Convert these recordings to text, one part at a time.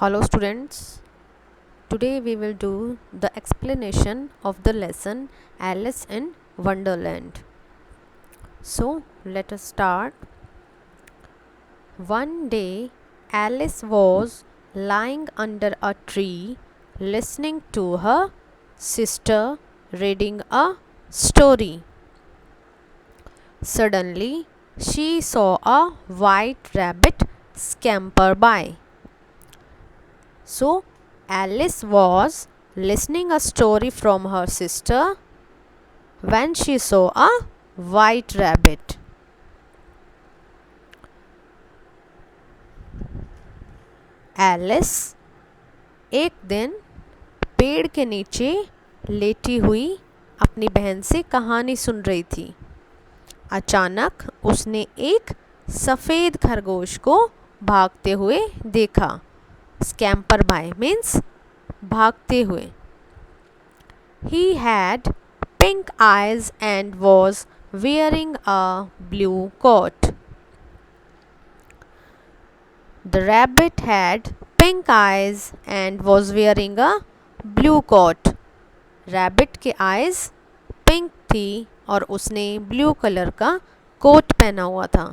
Hello students, today we will do the explanation of the lesson Alice in Wonderland. So let us start. One day Alice was lying under a tree listening to her sister reading a story. Suddenly she saw a white rabbit scamper by. So Alice was listening a story from her sister when she saw a white rabbit. Alice एक दिन पेड़ के नीचे लेटी हुई अपनी बहन से कहानी सुन रही थी। अचानक उसने एक सफ़ेद खरगोश को भागते हुए देखा। स्कैम्पर बाय मीन्स भागते हुए। He had pink eyes and was wearing a blue coat. The rabbit had pink eyes and was wearing a blue coat. Rabbit के eyes pink थी और उसने blue कलर का कोट पहना हुआ था।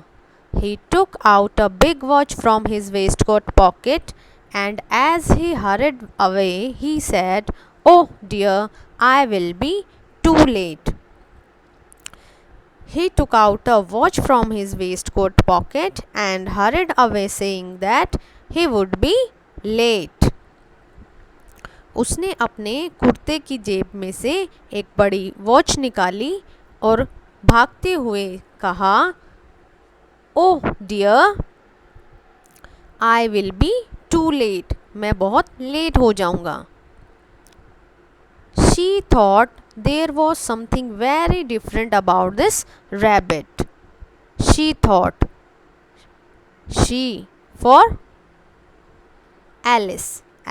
He took out a big watch from his waistcoat pocket and as he hurried away he said, "Oh dear, I will be too late." He took out a watch from his waistcoat pocket and hurried away saying that he would be late. उसने अपने कुर्ते की जेब में से एक बड़ी watch निकाली और भागते हुए कहा, "oh dear, I will be too late." मैं बहुत लेट हो जाऊंगा। She thought there was something very different about this rabbit. She thought. She for Alice.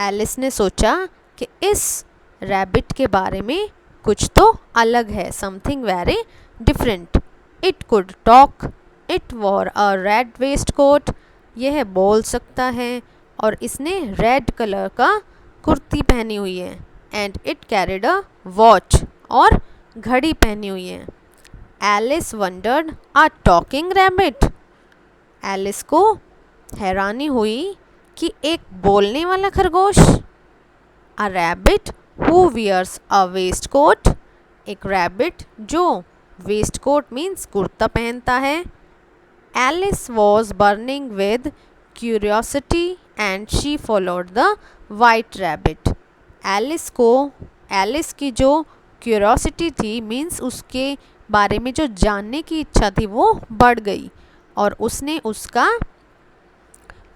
Alice ने सोचा कि इस रैबिट के बारे में कुछ तो अलग है। Something very different. It could talk. It wore a red waistcoat. यह बोल सकता है और इसने रेड कलर का कुर्ती पहनी हुई है। And it carried a watch और घड़ी पहनी हुई है। Alice wondered a talking rabbit. Alice को हैरानी हुई कि एक बोलने वाला खरगोश। A rabbit who wears a waistcoat. एक रैबिट जो वेस्ट कोट मीन्स कुर्ता पहनता है। Alice was burning with curiosity and she followed the white rabbit. Alice की जो क्यूरोसिटी थी मीन्स उसके बारे में जो जानने की इच्छा थी वो बढ़ गई और उसने उसका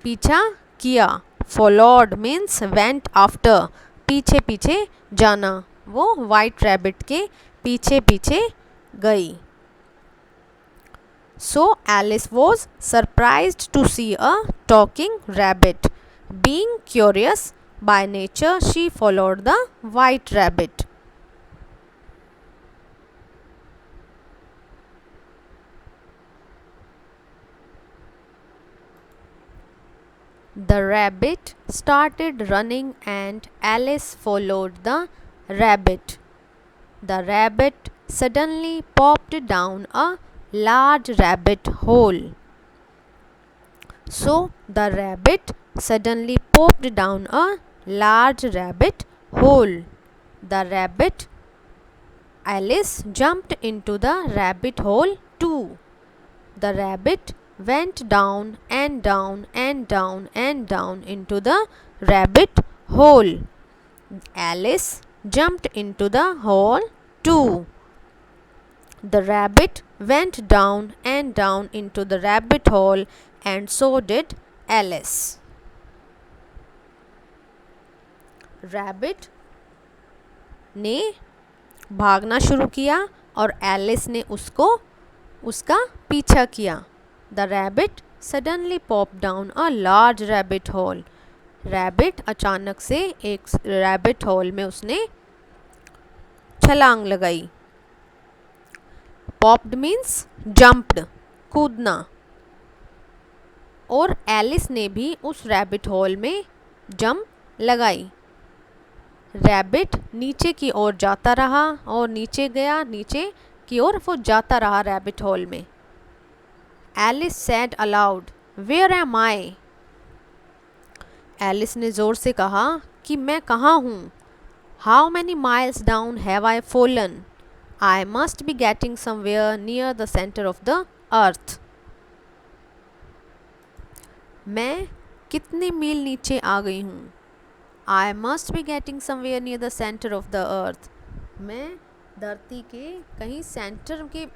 पीछा किया। फॉलोड मीन्स वेंट आफ्टर, पीछे पीछे जाना। वो वाइट रैबिट के पीछे पीछे गई। So Alice was surprised to see a talking rabbit. Being curious by nature, she followed the white rabbit. The rabbit started running and Alice followed the rabbit. The rabbit suddenly popped down a large rabbit hole. So the rabbit suddenly popped down a large rabbit hole. The rabbit Alice jumped into the rabbit hole too. The rabbit went down and down and down and down into the rabbit hole. Alice jumped into the hole too. The rabbit went down and down into the rabbit hole and so did Alice. Rabbit ने भागना शुरू किया और Alice ने उसका पीछा किया। The rabbit suddenly pop down a large rabbit hole. Rabbit अचानक से एक रैबिट होल में उसने छलांग लगाई। पॉप्ड मीन्स जंप्ड, कूदना। और एलिस ने भी उस रैबिट होल में जंप लगाई। रैबिट नीचे की ओर जाता रहा और नीचे गया, नीचे की ओर वो जाता रहा रैबिट होल में। Alice said aloud, where am I? Alice ने ज़ोर से कहा कि मैं कहाँ हूँ। How many miles down have I fallen? I must be getting somewhere near the centre of the earth. मैं कितने मील नीचे आ गई हूँ। I must be getting somewhere near the centre of the earth. मैं धरती के कहीं सेंटर के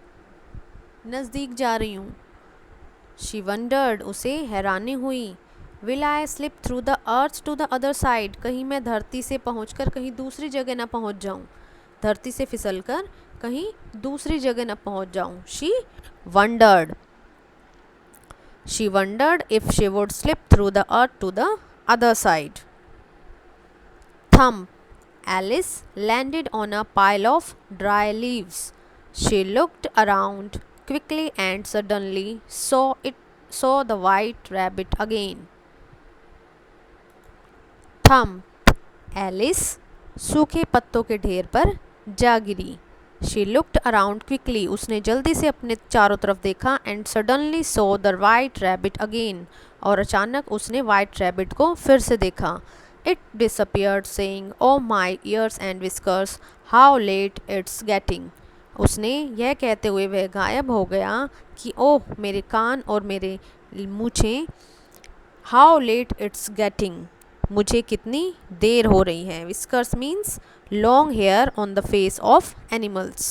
नज़दीक जा रही हूँ। शी वंडर्ड, उसे हैरानी हुई। Will I slip through the earth to the other side? कहीं मैं धरती से पहुँचकर कहीं दूसरी जगह ना पहुँच जाऊँ, धरती से फिसलकर कहीं दूसरी जगह ना पहुँच जाऊँ। She wondered if she would slip through the earth to the other side. Thump! Alice landed on a pile of dry leaves. She looked around quickly and suddenly saw the white rabbit again. Thump! Alice सूखे पत्तों के ढेर पर जा गिरी। She looked around quickly, उसने जल्दी से अपने चारों तरफ देखा। And suddenly saw the white rabbit again, और अचानक उसने वाइट रैबिट को फिर से देखा। It disappeared saying, oh my ears and whiskers, how late it's getting. उसने यह कहते हुए वह गायब हो गया कि ओह मेरे कान और मेरे मूछें, हाउ लेट इट्स गेटिंग, मुझे कितनी देर हो रही है। Whiskers means long hair on the face of animals.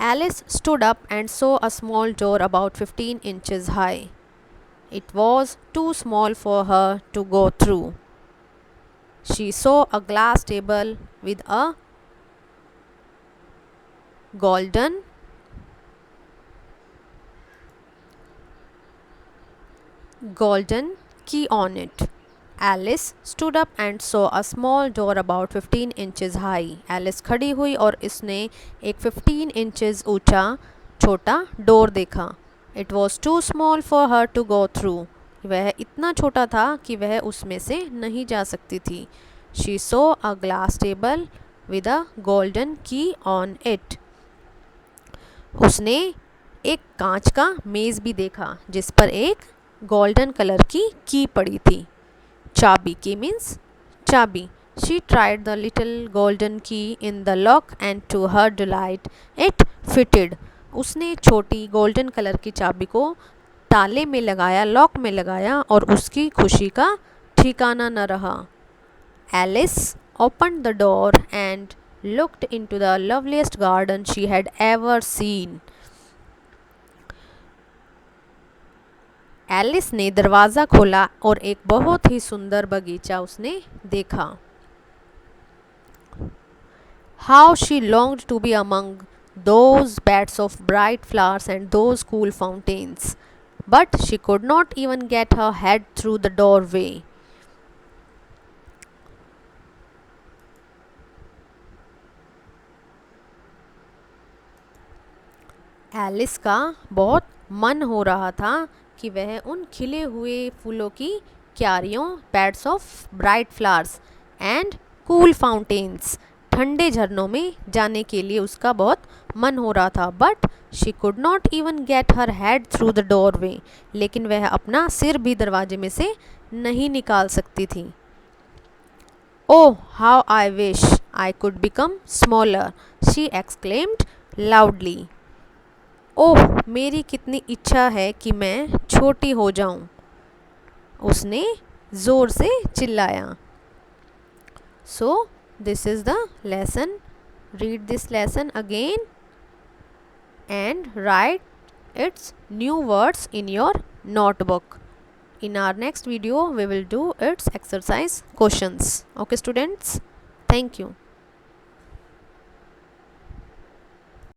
Alice stood up and saw a small door about 15 inches high. It was too small for her to go through. She saw a glass table with a golden key on it. Alice stood up and saw a small door about 15 inches high. Alice खड़ी हुई और इसने एक 15 inches ऊंचा छोटा door देखा। It was too small for her to go through. वह इतना छोटा था कि वह उसमें से नहीं जा सकती थी। She saw a glass table with a golden key on it. उसने एक कांच का मेज़ भी देखा जिस पर एक गोल्डन कलर की पड़ी थी। चाबी, की मीन्स चाबी। She tried the little golden key in the lock and to her delight it fitted. उसने छोटी गोल्डन कलर की चाबी को ताले में लगाया, लॉक में लगाया, और उसकी खुशी का ठिकाना न रहा। Alice opened the door and looked into the loveliest garden she had ever seen. Alice ने दरवाज़ा खोला और एक बहुत ही सुंदर बगीचा उसने देखा। How she longed to be among those beds of bright flowers and those cool fountains, but she could not even get her head through the doorway. Alice का बहुत मन हो रहा था कि वह उन खिले हुए फूलों की क्यारियों, beds of bright flowers and cool fountains, ठंडे झरनों में जाने के लिए उसका बहुत मन हो रहा था। But she could not even get her head through the doorway, लेकिन वह अपना सिर भी दरवाजे में से नहीं निकाल सकती थी। Oh how I wish I could become smaller, she exclaimed loudly. ओह मेरी कितनी इच्छा है कि मैं छोटी हो जाऊं, उसने ज़ोर से चिल्लाया। So this is the lesson. Read this lesson again and write its new words in your notebook. In our next video we will do its exercise questions. Okay students, thank you.